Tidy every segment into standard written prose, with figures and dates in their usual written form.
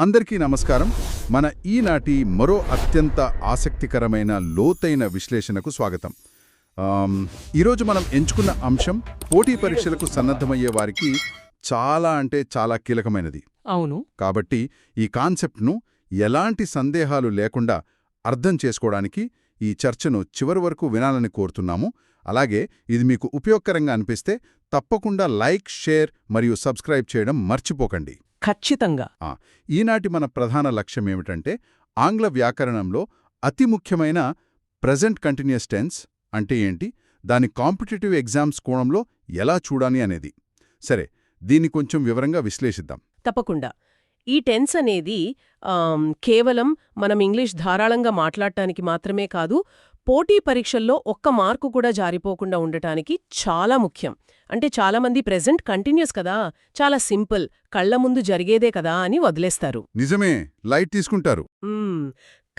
అందరికీ నమస్కారం. మన ఈనాటి మరో అత్యంత ఆసక్తికరమైన లోతైన విశ్లేషణకు స్వాగతం. ఈరోజు మనం ఎంచుకున్న అంశం పోటీ పరీక్షలకు సన్నద్ధమయ్యే వారికి చాలా కీలకమైనది. అవును. కాబట్టి ఈ కాన్సెప్ట్ను ఎలాంటి సందేహాలు లేకుండా అర్థం చేసుకోవడానికి ఈ చర్చను చివరి వరకు వినాలని కోరుతున్నాము. అలాగే ఇది మీకు ఉపయోగకరంగా అనిపిస్తే తప్పకుండా లైక్, షేర్ మరియు సబ్స్క్రైబ్ చేయడం మర్చిపోకండి. ఖచ్చితంగా. ఈనాటి మన ప్రధాన లక్ష్యం ఏమిటంటే ఆంగ్ల వ్యాకరణంలో అతి ముఖ్యమైన ప్రెజెంట్ కంటిన్యూస్ టెన్స్ అంటే ఏంటి, దాని కాంపిటేటివ్ ఎగ్జామ్స్ కోణంలో ఎలా చూడాలి అనేది. సరే, దీన్ని కొంచెం వివరంగా విశ్లేషిద్దాం. తప్పకుండా. ఈ టెన్స్ అనేది కేవలం మనం ఇంగ్లీష్ ధారాళంగా మాట్లాడటానికి మాత్రమే కాదు, పోటీ పరీక్షల్లో ఒక్క మార్కు కూడా జారిపోకుండా ఉండటానికి చాలా ముఖ్యం. అంటే చాలామంది ప్రెజెంట్ కంటిన్యూస్ కదా, చాలా సింపుల్, కళ్ల ముందు జరిగేదే కదా అని వదిలేస్తారు. నిజమే, లైట్ తీసుకుంటారు.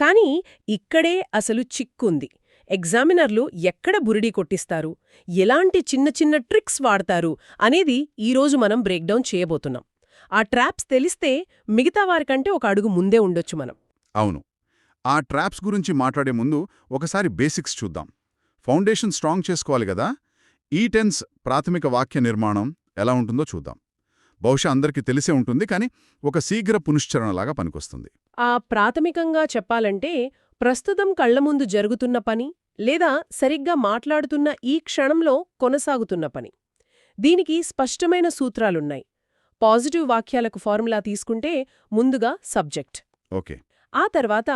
కానీ ఇక్కడే అసలు చిక్కుంది. ఎగ్జామినర్లు ఎక్కడ బురిడీ కొట్టిస్తారు, ఎలాంటి చిన్న చిన్న ట్రిక్స్ వాడతారు అనేది ఈరోజు మనం బ్రేక్డౌన్ చేయబోతున్నాం. ఆ ట్రాప్స్ తెలిస్తే మిగతా వారికంటే ఒక అడుగు ముందే ఉండొచ్చు మనం. అవును. ఆ ట్రాప్స్ గురించి మాట్లాడే ముందు ఒకసారి బేసిక్స్ చూద్దాం. ఫౌండేషన్ స్ట్రాంగ్ చేసుకోవాలి కదా. ఈ టెన్స్ ప్రాథమిక వాక్య నిర్మాణం ఎలా ఉంటుందో చూద్దాం. బహుశా అందరికీ తెలిసే ఉంటుంది, కానీ ఒక శీఘ్ర పునశ్చరణలాగా పనికొస్తుంది. ప్రాథమికంగా చెప్పాలంటే, ప్రస్తుతం కళ్ల ముందు జరుగుతున్న పని లేదా సరిగ్గా మాట్లాడుతున్న ఈ క్షణంలో కొనసాగుతున్న పని. దీనికి స్పష్టమైన సూత్రాలున్నాయి. పాజిటివ్ వాక్యాలకు ఫార్ములా తీసుకుంటే ముందుగా సబ్జెక్ట్, ఓకే, ఆ తర్వాత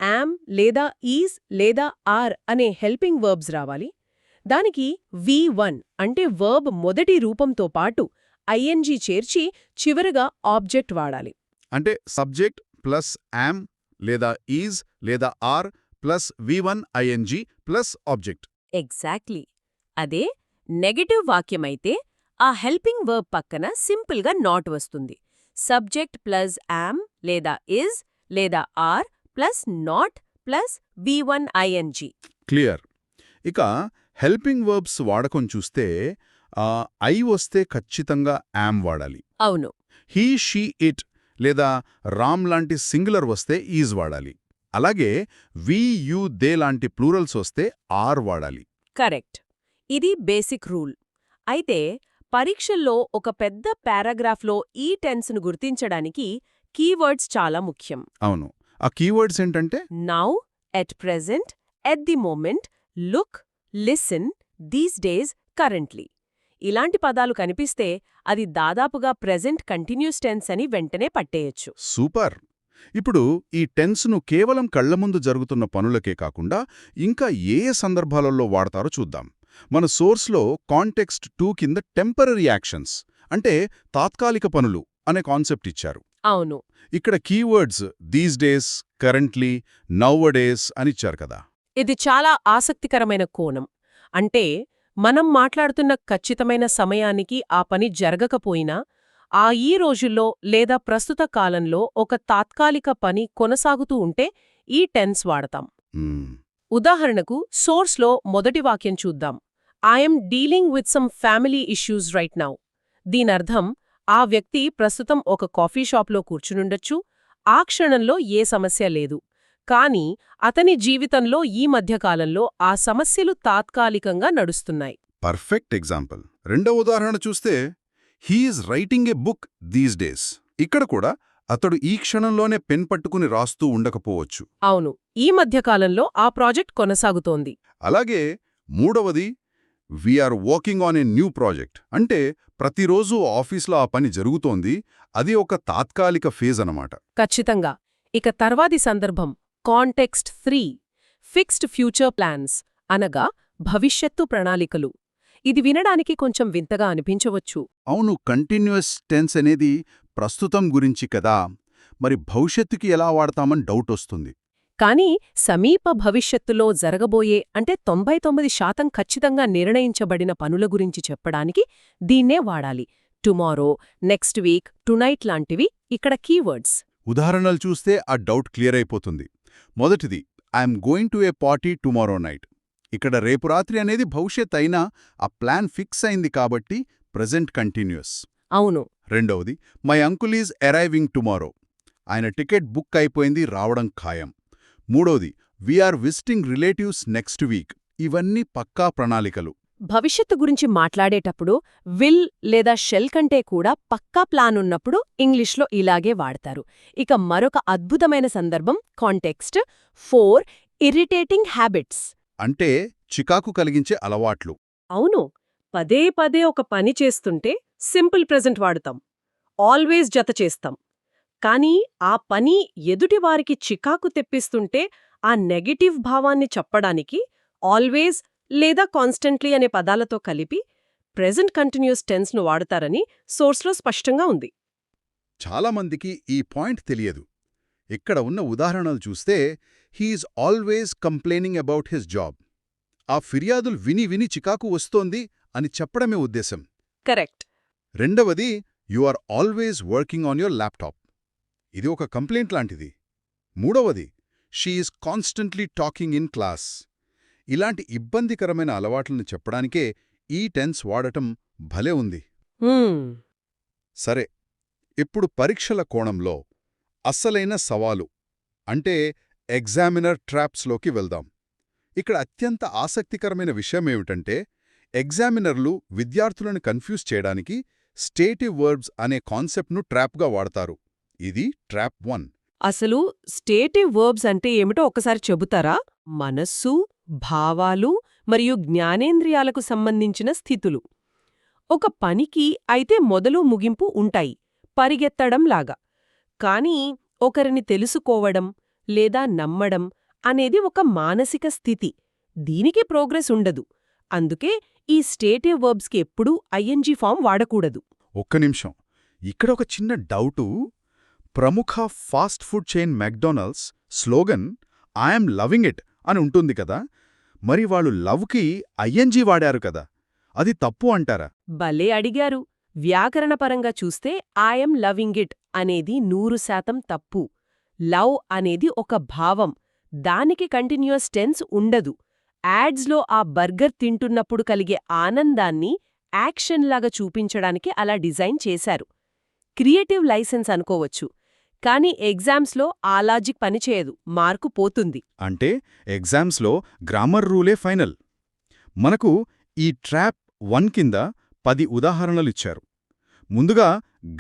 యామ్ లేదా ఈజ్ లేదా ఆర్ అనే హెల్పింగ్ వర్బ్స్ రావాలి. దానికి V1 అంటే వర్బ్ మొదటి రూపంతో పాటు ఐఎన్జీ చేర్చి చివరగా ఆబ్జెక్ట్ వాడాలి. అంటే సబ్జెక్ట్ ప్లస్ యామ్ లేదా ఈజ్ లేదా are plus V1 ING plus object. Exactly. అదే నెగటివ్ వాక్యమైతే ఆ హెల్పింగ్ వర్బ్ పక్కన సింపుల్గా నాట్ వస్తుంది. సబ్జెక్ట్ ప్లస్ యామ్ లేదా ఇజ్ లేదా are plus not plus V1 ING. Clear. ఇక హెల్పింగ్ వర్బ్స్ వాడకం చూస్తే ఐ వస్తే ఖచ్చితంగా యామ్ వాడాలి. అవును. హీ, షీ, ఇట్ లేదా రామ్ లాంటి సింగులర్ వస్తే ఈజ్ వాడాలి. అలాగే వి, యు, దే లాంటి ప్లూరల్స్ వస్తే ఆర్ వాడాలి. కరెక్ట్. ఇది బేసిక్ రూల్. అయితే పరీక్షల్లో ఒక పెద్ద పారాగ్రాఫ్లో ఈ టెన్స్ను గుర్తించడానికి కీవర్డ్స్ చాలా ముఖ్యం. అవును. ఆ కీవర్డ్స్ ఏంటంటే now, at present, at the moment, look, listen, these days, currently. ఇలాంటి పదాలు కనిపిస్తే అది దాదాపుగా ప్రెజెంట్ కంటిన్యూస్ టెన్స్ అని వెంటనే పట్టేయచ్చు. సూపర్. ఇప్పుడు ఈ టెన్స్ను కేవలం కళ్ల ముందు జరుగుతున్న పనులకే కాకుండా ఇంకా ఏ సందర్భాలలో వాడతారో చూద్దాం. మన సోర్స్లో కాంటెక్స్ట్ 2 కింద టెంపరరీ యాక్షన్స్ అంటే తాత్కాలిక పనులు అనే కాన్సెప్ట్ ఇచ్చారు. అవును. ఇక్కడ కీవర్డ్స్ దీస్ డేస్, కరెంట్లీ, నౌవడేస్ అనిచ్చారు కదా. ఇది చాలా ఆసక్తికరమైన కోణం. అంటే మనం మాట్లాడుతున్న ఖచ్చితమైన సమయానికి ఆ పని జరగకపోయినా ఈ రోజుల్లో లేదా ప్రస్తుత కాలంలో ఒక తాత్కాలిక పని కొనసాగుతూ ఉంటే ఈ టెన్స్ వాడతాం. ఉదాహరణకు సోర్స్లో మొదటి వాక్యం చూద్దాం. I'm dealing with some family issues right now. దీనర్థం ఆ వ్యక్తి ప్రస్తుతం ఒక కాఫీ షాప్లో కూర్చునుండొచ్చు, ఆ క్షణంలో ఏ సమస్య లేదు. కానీ అతని జీవితంలో ఈ మధ్యకాలంలో ఆ సమస్యలు తాత్కాలికంగా నడుస్తున్నాయి. Perfect example. రెండవ ఉదాహరణ చూస్తే he's writing a book these days. ఇక్కడ కూడా అతడు ఈ క్షణంలోనే పెన్ పట్టుకుని రాస్తూ ఉండకపోవచ్చు. అవును, ఈ మధ్యకాలంలో ఆ ప్రాజెక్ట్ కొనసాగుతోంది. అలాగే మూడవది we're working on a new project. అంటే ప్రతిరోజూ ఆఫీస్లో ఆ పని జరుగుతోంది, అది ఒక తాత్కాలిక ఫేజ్ అన్నమాట. ఖచ్చితంగా. ఇక తర్వాతి సందర్భం కాంటెక్స్ట్ 3, ఫిక్స్డ్ ఫ్యూచర్ ప్లాన్స్ అనగా భవిష్యత్తు ప్రణాళికలు. ఇది వినడానికి కొంచెం వింతగా అనిపించవచ్చు. అవును, కంటిన్యూస్ టెన్స్ అనేది ప్రస్తుతం గురించి కదా, మరి భవిష్యత్తుకి ఎలా వాడతామని డౌట్ వస్తుంది. కానీ సమీప భవిష్యత్తులో జరగబోయే అంటే 99% ఖచ్చితంగా నిర్ణయించబడిన పనుల గురించి చెప్పడానికి దీన్నే వాడాలి. టుమారో, నెక్స్ట్ వీక్, టునైట్ లాంటివి ఇక్కడ కీవర్డ్స్. ఉదాహరణలు చూస్తే ఆ డౌట్ క్లియర్ అయిపోతుంది. మొదటిది, I'm going to A party tomorrow night. ఇక్కడ రేపు రాత్రి అనేది భవిష్యత్ అయినా ఆ ప్లాన్ ఫిక్స్ అయింది కాబట్టి ప్రెజెంట్ కంటిన్యూస్. అవును. రెండవది, my uncle is arriving tomorrow. ఆయన టికెట్ బుక్ అయిపోయింది, రావడం ఖాయం. మూడోది, we're visiting relatives next week. ఇవన్నీ పక్కా ప్రణాళికలు. భవిష్యత్తు గురించి మాట్లాడేటప్పుడు విల్ లేదా షెల్ కంటే కూడా పక్కా ప్లాన్ ఉన్నప్పుడు ఇంగ్లీష్లో ఇలాగే వాడతారు. ఇక మరొక అద్భుతమైన సందర్భం కాంటెక్స్ట్ 4 ఇరిటేటింగ్ హ్యాబిట్స్. అంటే చికాకు కలిగించే అలవాట్లు. అవును, పదే పదే ఒక పని చేస్తుంటే సింపుల్ ప్రెజెంట్ వాడుతాం, ఆల్వేస్ జత చేస్తాం. కానీ ఆ పని ఎదుటివారికి చికాకు తెప్పిస్తుంటే ఆ నెగటివ్ భావాన్ని చెప్పడానికి ఆల్వేస్ లేదా కాన్స్టెంట్లీ అనే పదాలతో కలిపి ప్రెజెంట్ కంటిన్యూస్ టెన్స్ను వాడతారని సోర్స్లో స్పష్టంగా ఉంది. చాలామందికి ఈ పాయింట్ తెలియదు. ఇక్కడ ఉన్న ఉదాహరణలు చూస్తే he's always complaining about his job. ఆ ఫిర్యాదులు విని విని చికాకు వస్తోంది అని చెప్పడమే ఉద్దేశం. కరెక్ట్. రెండవది, you are always working on your laptop. ఇది ఒక కంప్లైంట్ లాంటిది. మూడవది, she is constantly talking in class. ఇలాంటి ఇబ్బందికరమైన అలవాట్లను చెప్పడానికే ఈ టెన్స్ వాడటం భలే ఉంది. సరే, ఇప్పుడు పరీక్షల కోణంలో అస్సలైన సవాలు అంటే ఎగ్జామినర్ ట్రాప్స్లోకి వెళ్దాం. ఇక్కడ అత్యంత ఆసక్తికరమైన విషయమేమిటంటే, ఎగ్జామినర్లు విద్యార్థులను కన్ఫ్యూజ్ చేయడానికి స్టేటివ్ వర్బ్స్ అనే కాన్సెప్ట్ను ట్రాప్గా వాడతారు. ఇది ట్రాప్ 1. అసలు స్టేటివ్ వర్బ్స్ అంటే ఏమిటో ఒకసారి చెబుతారా? మనస్సు, భావాలు మరియు జ్ఞానేంద్రియాలకు సంబంధించిన స్థితులు. ఒక పనికి అయితే మొదలు ముగింపు ఉంటాయి, పరిగెత్తడంలాగా. కానీ ఒకరిని తెలుసుకోవడం లేదా నమ్మడం అనేది ఒక మానసిక స్థితి. దీనికి ప్రోగ్రెస్ ఉండదు. అందుకే ఈ స్టేటివ్ వర్బ్స్కి ఎప్పుడూ ఐఎన్జీ ఫామ్ వాడకూడదు. ఒక్క నిమిషం, ఇక్కడ ఒక చిన్న డౌటు. ప్రముఖ fast food chain McDonald's slogan I'm loving it అని ఉంటుంది కదా, మరి వాళ్ళు లవ్కి ఐఎన్జీ వాడారు కదా, అది తప్పు అంటారా? భలే అడిగారు. వ్యాకరణపరంగా చూస్తే ఐఎమ్ లవింగ్ ఇట్ అనేది 100% తప్పు. లవ్ అనేది ఒక భావం, దానికి కంటిన్యూస్ టెన్స్ ఉండదు. యాడ్స్లో ఆ బర్గర్ తింటున్నప్పుడు కలిగే ఆనందాన్ని యాక్షన్లాగా చూపించడానికి అలా డిజైన్ చేశారు. క్రియేటివ్ లైసెన్స్ అనుకోవచ్చు. కానీ ఎగ్జామ్స్లో ఆ లాజిక్ పనిచేయదు, మార్కు పోతుంది. అంటే ఎగ్జామ్స్లో గ్రామర్ రూలే ఫైనల్. మనకు ఈ ట్రాప్ 1 కింద 10 ఉదాహరణలిచ్చారు. ముందుగా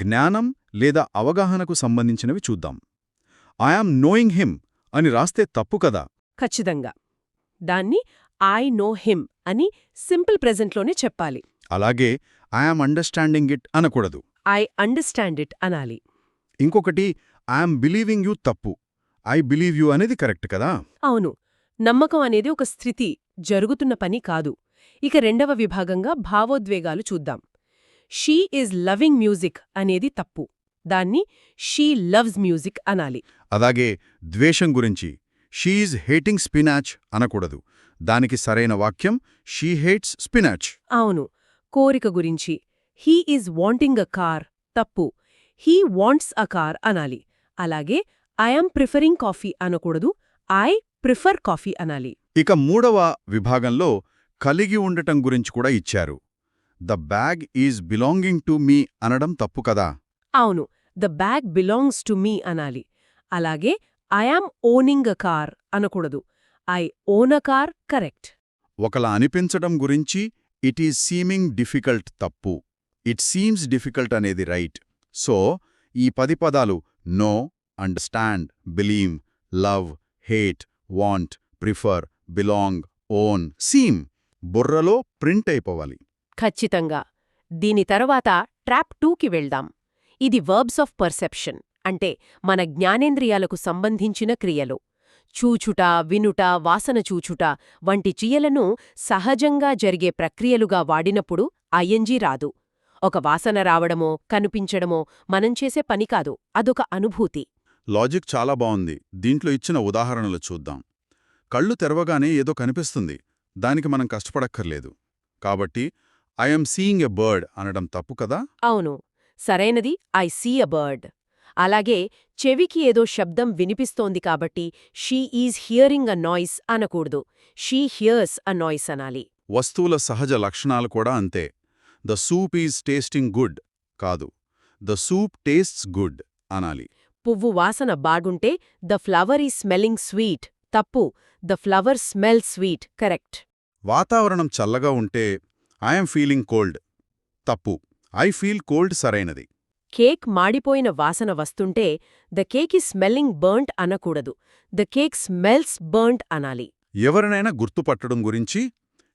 జ్ఞానం లేదా అవగాహనకు సంబంధించినవి చూద్దాం. ఐయామ్ నోయింగ్ హిమ్ అని రాస్తే తప్పు కదా? ఖచ్చితంగా. దాన్ని ఐ నో హిమ్ అని సింపుల్ ప్రెజెంట్లోనే చెప్పాలి. అలాగే ఐయామ్ అండర్స్టాండింగ్ ఇట్ అనకూడదు. ఐ అండర్స్టాండ్ ఇట్ అనాలి. ఇంకొకటి ఐయామ్ బిలీవింగ్ యూ తప్పు, ఐ బిలీవ్ యూ అనేది కరెక్ట్ కదా? అవును, నమ్మకం అనేది ఒక స్థితి, జరుగుతున్న పని కాదు. ఇక రెండవ విభాగంగా భావోద్వేగాలు చూద్దాం. షీ ఈజ్ లవింగ్ మ్యూజిక్ అనేది తప్పు, దాన్ని షీ లవ్స్ మ్యూజిక్ అనాలి. అలాగే ద్వేషం గురించి షీఈజ్ హేటింగ్ స్పినాచ్ అనకూడదు, దానికి సరైన వాక్యం షీ హేట్స్ స్పినాచ్. అవును, కోరిక గురించి he is wanting a car తప్పు, హీ వాంట్స్ అ కార్ అనాలి. అలాగే ఐయామ్ ప్రిఫరింగ్ కాఫీ అనకూడదు, ఐ ప్రిఫర్ కాఫీ అనాలి. ఇక మూడవ విభాగంలో కలిగి ఉండటం గురించి కూడా ఇచ్చారు. The bag is belonging to me అనడం తప్పు కదా? అవును, the bag belongs to me అనాలి. అలాగే ఐయామ్ ఓనింగ్ అ కార్ అనకూడదు, I own a car correct. ఒకలా అనిపించడం గురించి ఇట్ ఈజ్ సీమింగ్ డిఫికల్ట్ తప్పు, ఇట్ సీమ్స్ డిఫికల్ట్ అనేది రైట్. సో ఈ 10 పదాలు know, understand, believe, love, hate, want, prefer, belong, own, seem బుర్రలో ప్రింట్ అయిపోవాలి. ఖచ్చితంగా. దీని తర్వాత ట్రాప్ 2కి వెళ్దాం. ఇది వర్బ్స్ ఆఫ్ పర్సెప్షన్, అంటే మన జ్ఞానేంద్రియాలకు సంబంధించిన క్రియలు. చూచుట, వినుట, వాసన చూచుట వంటి క్రియలను సహజంగా జరిగే ప్రక్రియలుగా వాడినప్పుడు ఐఎన్జీ రాదు. ఒక వాసన రావడమో కనిపించడమో మనం చేసే పని కాదు, అదొక అనుభూతి. లాజిక్ చాలా బావుంది. దీంట్లో ఇచ్చిన ఉదాహరణలు చూద్దాం. కళ్ళు తెరవగానే ఏదో కనిపిస్తుంది, దానికి మనం కష్టపడక్కర్లేదు. కాబట్టి ఐఎమ్ సీయింగ్ ఎ బర్డ్ అనడం తప్పు కదా? అవును, సరైనది ఐ సీ అ బర్డ్. అలాగే చెవికి ఏదో శబ్దం వినిపిస్తోంది కాబట్టి she is hearing a noise అనకూడదు, షీ హియర్స్ అ నాయిస్ అనాలి. వస్తువుల సహజ లక్షణాలు కూడా అంతే. The soup is tasting good కాదు, ద సూప్ టేస్ట్స్ గుడ్ అనాలి. పువ్వు వాసన బాగుంటే ద ఫ్లవర్ ఈ స్మెల్లింగ్ స్వీట్. తప్పు. The flower smell sweet. Correct. వాతావరణం చల్లగా ఉంటే ఐఎమ్ ఫీలింగ్ కోల్డ్. తప్పు. ఐ ఫీల్ కోల్డ్ సరైనది. కేక్ మాడిపోయిన వాసన వస్తుంటే ద కేక్ ఈ స్మెల్లింగ్ బర్న్ట్ అనకూడదు. ద కేక్ స్మెల్స్ బర్న్ట్ అనాలి. ఎవరినైనా గుర్తుపట్టడం గురించి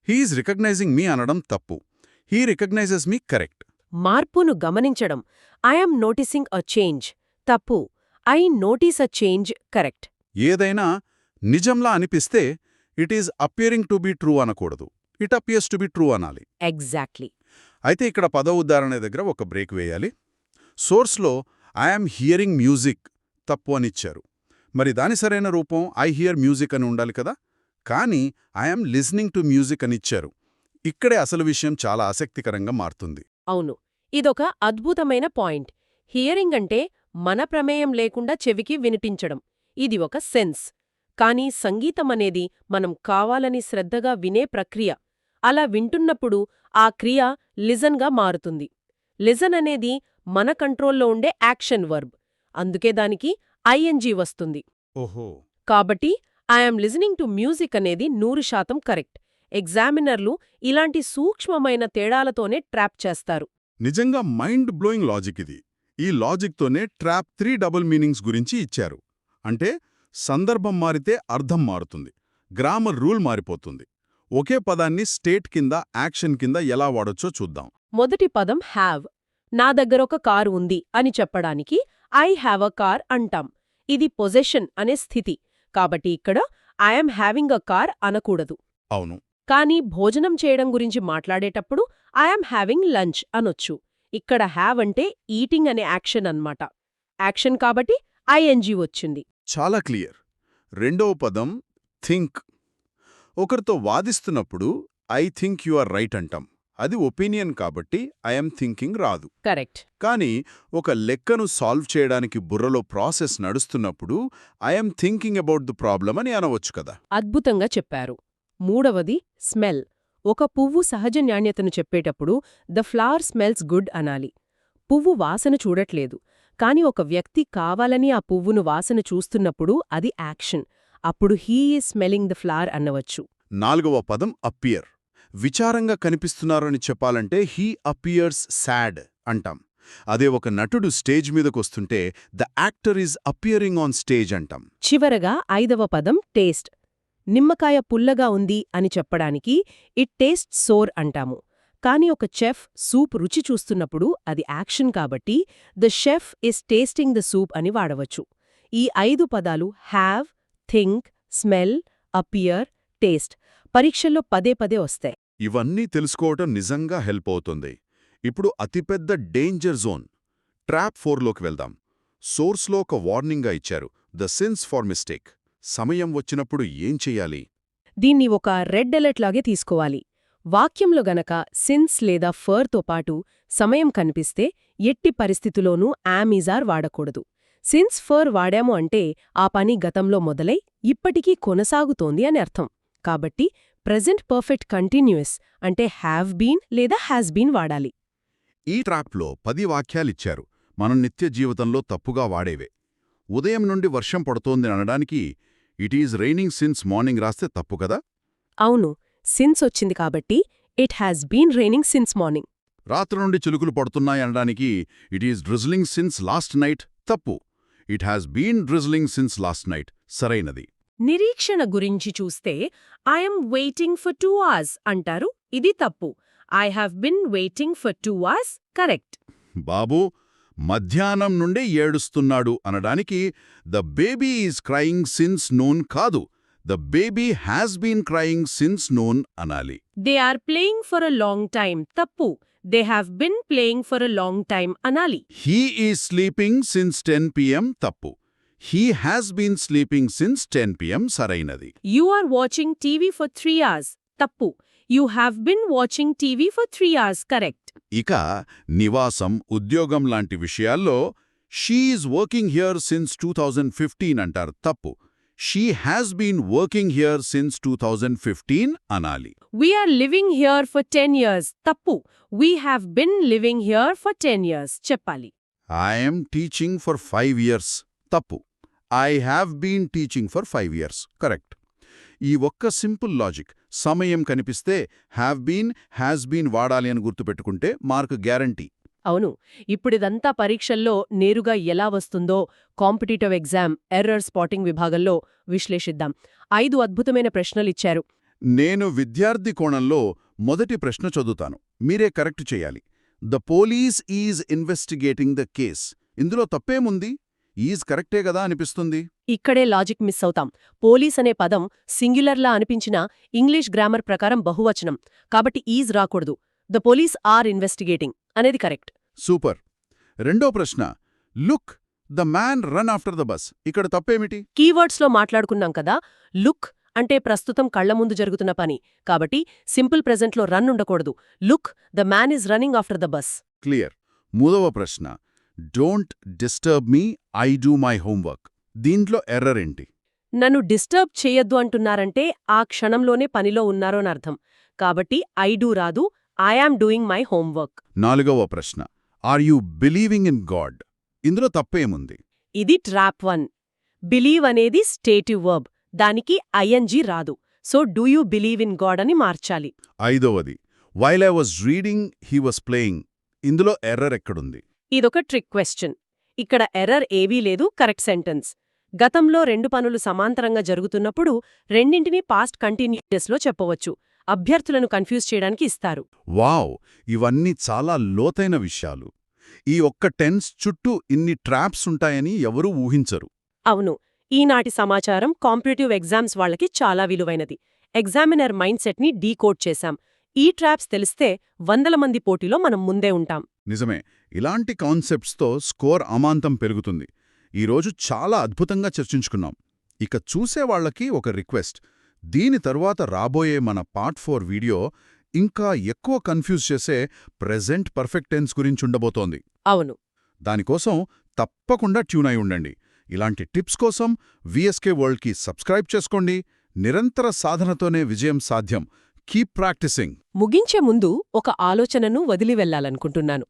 హీఈస్ రికగ్నైజింగ్ మీ అనడం తప్పు. He recognises me correct. మార్పును గమనించడం ఐఎమ్ నోటీసింగ్ అ చేంజ్. తప్పు. I notice a change. Correct. ఏదైనా నిజంలా అనిపిస్తే it is appearing to be true అనకూడదు. It appears to be true అనాలి. ఎగ్జాక్ట్లీ. అయితే ఇక్కడ పద ఉదాహరణ దగ్గర ఒక బ్రేక్ వేయాలి. సోర్స్లో ఐఎమ్ హియరింగ్ మ్యూజిక్ తప్పు అనిచ్చారు. మరి దాని సరైన రూపం ఐ హియర్ మ్యూజిక్ అని ఉండాలి కదా. కానీ ఐఎమ్ లిజనింగ్ టు మ్యూజిక్ అనిచ్చారు. ఇక్కడే అసలు విషయం చాలా ఆసక్తికరంగా మారుతుంది. అవును. ఇదొక అద్భుతమైన పాయింట్. హియరింగ్ అంటే మన ప్రమేయం లేకుండా చెవికి వినిపించడం. ఇది ఒక సెన్స్. కానీ సంగీతమనేది మనం కావాలని శ్రద్ధగా వినే ప్రక్రియ. అలా వింటున్నప్పుడు ఆ క్రియ లిజన్గా మారుతుంది. లిజన్ అనేది మన కంట్రోల్లో ఉండే యాక్షన్ వర్బ్. అందుకే దానికి ఐఎన్జీ వస్తుంది. ఓహో. కాబట్టి ఐఎమ్ లిజనింగ్ టు మ్యూజిక్ అనేది 100% కరెక్ట్. ఎగ్జామినర్లు ఇలాంటి సూక్ష్మమైన తేడాలతోనే ట్రాప్ చేస్తారు. నిజంగా మైండ్ బ్లోయింగ్ లాజిక్ ఇది. ఈ లాజిక్తోనే ట్రాప్ 3 డబుల్ మీనింగ్స్ గురించి ఇచ్చారు. అంటే సందర్భం మారితే అర్థం మారుతుంది, గ్రామర్ రూల్ మారిపోతుంది. ఒకే పదాన్ని స్టేట్ కింద, యాక్షన్ కింద ఎలా వాడొచ్చో చూద్దాం. మొదటి పదం హ్యావ్. నా దగ్గరొక కారు ఉంది అని చెప్పడానికి ఐ హ్యావ్ అ కార్ అంటాం. ఇది పొజెషన్ అనే స్థితి. కాబట్టి ఇక్కడ ఐఎమ్ హ్యావింగ్ అ కార్ అనకూడదు. అవును. కానీ భోజనం చేయడం గురించి మాట్లాడేటప్పుడు ఐఎమ్ హ్యావింగ్ లంచ్ అనొచ్చు. ఇక్కడ హ్యావ్ అంటే ఈటింగ్ అనే యాక్షన్ అన్నమాట. యాక్షన్ కాబట్టి ఐఎన్జీ వచ్చింది. చాలా క్లియర్. రెండవ పదం థింక్. ఒకరితో వాదిస్తున్నప్పుడు I think you are right అంటాం. అది ఒపీనియన్ కాబట్టి ఐఎమ్ థింకింగ్ రాదు. కరెక్ట్. కానీ ఒక లెక్కను సాల్వ్ చేయడానికి బుర్రలో ప్రాసెస్ నడుస్తున్నప్పుడు I'm thinking about the problem అని అనవచ్చు కదా. అద్భుతంగా చెప్పారు. మూడవది స్మెల్. ఒక పువ్వు సహజ నాణ్యతను చెప్పేటప్పుడు ద ఫ్లవర్ స్మెల్స్ గుడ్ అనాలి. పువ్వు వాసన చూడట్లేదు. కాని ఒక వ్యక్తి కావాలని ఆ పువ్వును వాసన చూస్తున్నప్పుడు అది యాక్షన్. అప్పుడు he is smelling the flower అనవచ్చు. నాలుగవ పదం అపియర్. విచారంగా కనిపిస్తున్నారని చెప్పాలంటే హీ అపియర్స్ సాడ్ అంటాం. అదే ఒక నటుడు స్టేజ్ మీదకొస్తుంటే the actor is appearing on stage అంటాం. చివరగా ఐదవ పదం టేస్ట్. నిమ్మకాయ పుల్లగా ఉంది అని చెప్పడానికి ఇట్ టేస్ట్ సోర్ అంటాము. కాని ఒక చెఫ్ సూప్ రుచి చూస్తున్నప్పుడు అది యాక్షన్ కాబట్టి the chef is tasting the soup అని వాడవచ్చు. ఈ 5 పదాలు have, think, smell, appear, taste పరీక్షల్లో పదే పదే వస్తాయి. ఇవన్నీ తెలుసుకోవటం నిజంగా హెల్ప్ అవుతుంది. ఇప్పుడు అతిపెద్ద డేంజర్ జోన్ ట్రాప్ 4లోకి వెళ్దాం. సోర్స్లో ఒక వార్నింగ్గా ఇచ్చారు, ద సిన్స్ ఫార్ మిస్టేక్. సమయం వచ్చినప్పుడు ఏం చెయ్యాలి? దీన్ని ఒక రెడ్ అలర్ట్ లాగే తీసుకోవాలి. వాక్యంలో గనక సిన్స్ లేదా ఫర్తో పాటు సమయం కనిపిస్తే ఎట్టి పరిస్థితిలోనూ యామ్-ఈజ్-ఆర్ వాడకూడదు. సిన్స్ ఫర్ వాడాము అంటే ఆ పని గతంలో మొదలై ఇప్పటికీ కొనసాగుతోంది అని అర్థం. కాబట్టి ప్రెజెంట్ పర్ఫెక్ట్ కంటిన్యూయస్ అంటే హ్యావ్ బీన్ లేదా హ్యాస్ బీన్ వాడాలి. ఈ ట్రాప్లో 10 వాక్యాలిచ్చారు. మనం నిత్య జీవితంలో తప్పుగా వాడేవే. ఉదయం నుండి వర్షం పడుతోంది అనడానికి it is raining since morning రాస్తే తప్పు కదా. అవును, సిన్స్ వచ్చింది కాబట్టి it has been raining since morning. రాత్రి నుండి చిలుకులు పడుతున్నాయి అనడానికి it is drizzling since last night తప్పు. It has been drizzling since last night సరైనది. నిరీక్షణ గురించి చూస్తే ఐఎమ్ వెయిటింగ్ ఫర్ 2 hours అంటారు. ఇది తప్పు. I have been waiting for 2 hours correct. బాబూ మధ్యాహ్నం నుండే ఏడుస్తున్నాడు అనడానికి the baby is crying since noon కాదు, the baby has been crying since noon అనాలి. They are playing for a long time తప్పు. They have been playing for a long time అనాలి. He is sleeping since 10 PM తప్పు. He has been sleeping since 10 PM సరైనది. You are watching TV for 3 hours తప్పు. You have been watching TV for 3 hours correct. ఇక నివాసం, ఉద్యోగం లాంటి విషయాల్లో she is working here since 2015 అంటారు తప్పు. She has been working here since 2015 అనాలి. We are living here for 10 years తప్పు. We have been living here for 10 years చెప్పాలి. ఐఎమ్ టీచింగ్ ఫర్ 5 years తప్పు. I have been teaching for 5 years. Correct. ఈ ఒక్క simple logic, సమయం కనిపిస్తే have been, has been వాడాలి అని గుర్తుపెట్టుకుంటే మార్కు గ్యారంటీ. అవును. ఇప్పుడిదంతా పరీక్షల్లో నేరుగా ఎలా వస్తుందో కాంపిటీటివ్ ఎగ్జామ్ ఎర్రర్ స్పాటింగ్ విభాగంలో విశ్లేషిద్దాం. 5 అద్భుతమైన ప్రశ్నలిచ్చారు. నేను విద్యార్థి కోణంలో మొదటి ప్రశ్న చదువుతాను, మీరే కరెక్ట్ చేయాలి. The police is investigating the case. ఇందులో తప్పేముంది? ఈజ్ కరెక్టే కదా అనిపిస్తుంది. ఇక్కడే లాజిక్ మిస్ అవుతాం. పోలీస్ అనే పదం సింగ్యులర్లా అనిపించినా ఇంగ్లీష్ గ్రామర్ ప్రకారం బహువచనం, కాబట్టి ఈజ్ రాకూడదు. ద పోలీస్ ఆర్ ఇన్వెస్టిగేటింగ్ అనేది కరెక్ట్. సూపర్. రెండో ప్రశ్న, look the man run after the bus. ఇక్కడ తప్పేమిటి? కీవర్డ్స్లో మాట్లాడుకున్నాం కదా, లుక్ అంటే ప్రస్తుతం కళ్ల ముందు జరుగుతున్న పని, కాబట్టి సింపుల్ ప్రెజెంట్లో రన్ ఉండకూడదు. Look the man is running after the bus. Clear. మూడవ ప్రశ్న, don't disturb me, I do my homework. దీంట్లో ఎర్రర్ ఏంటి? నన్ను డిస్టర్బ్ చేయొద్దు అంటున్నారంటే ఆ క్షణంలోనే పనిలో ఉన్నారోనర్థం. కాబట్టి ఐ డూ రాదు, I am doing my homework. నాలుగవ ప్రశ్న, are you believing in God. ఇందులో తప్పేముంది? ఇది ట్రాప్ 1. బిలీవ్ అనేది స్టేటివ్ వర్బ్, దానికి ఐఎన్జీ రాదు. So do you believe in God అని మార్చాలి. ఐదవది, while I was reading he was playing. ఇందులో ఎర్రర్ ఎక్కడుంది? ఇదొక ట్రిక్ క్వెశ్చన్. ఇక్కడ ఎర్రర్ ఏవీ లేదు, కరెక్ట్ సెంటెన్స్. గతంలో 2 పనులు సమాంతరంగా జరుగుతున్నప్పుడు రెండింటినీ పాస్ట్ కంటిన్యూయస్లో చెప్పవచ్చు. అభ్యర్థులను కన్ఫ్యూజ్ చేయడానికి ఇస్తారు. వావ్, ఇవన్నీ చాలా లోతైన విషయాలు. ఈ ఒక్క టెన్స్ చుట్టూ ఇన్ని ట్రాప్స్ ఉంటాయని ఎవరూ ఊహించరు. అవును. ఈనాటి సమాచారం కాంపిటీటివ్ ఎగ్జామ్స్ వాళ్ళకి చాలా విలువైనది. ఎగ్జామినర్ మైండ్ సెట్ని డీకోడ్ చేశాం. ఈ ట్రాప్స్ తెలిస్తే 100 మంది పోటీలో మనం ముందే ఉంటాం. నిజమే. ఇలాంటి కాన్సెప్ట్స్తో స్కోర్ అమాంతం పెరుగుతుంది. ఈరోజు చాలా అద్భుతంగా చర్చించుకున్నాం. ఇక చూసేవాళ్లకి ఒక రిక్వెస్ట్, దీని తరువాత రాబోయే మన పార్ట్ 4 వీడియో ఇంకా ఎక్కువ కన్ఫ్యూజ్ చేసే ప్రెజెంట్ పర్ఫెక్ట్ టెన్స్ గురించుండబోతోంది. అవును. దానికోసం తప్పకుండా ట్యూన్ అయి ఉండండి. ఇలాంటి టిప్స్ కోసం VSK వరల్డ్కి సబ్స్క్రైబ్ చేసుకోండి. నిరంతర సాధనతోనే విజయం సాధ్యం. Keep practising. ముగించే ముందు ఒక ఆలోచనను వదిలి వెళ్లాలనుకుంటున్నాను.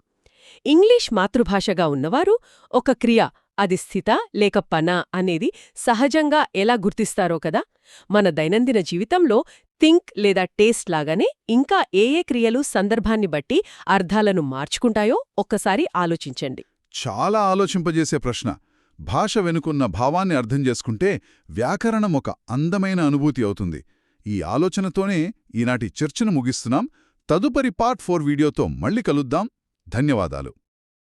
ఇంగ్లీష్ మాతృభాషగా ఉన్నవారు ఒక క్రియ, అది స్థిత లేక పన అనేది సహజంగా ఎలా గుర్తిస్తారో కదా. మన దైనందిన జీవితంలో థింక్ లేదా టేస్ట్ లాగానే ఇంకా ఏ క్రియలు సందర్భాన్ని బట్టి అర్థాలను మార్చుకుంటాయో ఒక్కసారి ఆలోచించండి. చాలా ఆలోచింపజేసే ప్రశ్న. భాష వెనుకున్న భావాన్ని అర్థం చేసుకుంటే వ్యాకరణం ఒక అందమైన అనుభూతి అవుతుంది. ఈ ఆలోచనతోనే ఈనాటి చర్చను ముగిస్తున్నాం. తదుపరి పార్ట్ 4 వీడియోతో మళ్ళీ కలుద్దాం. ధన్యవాదాలు.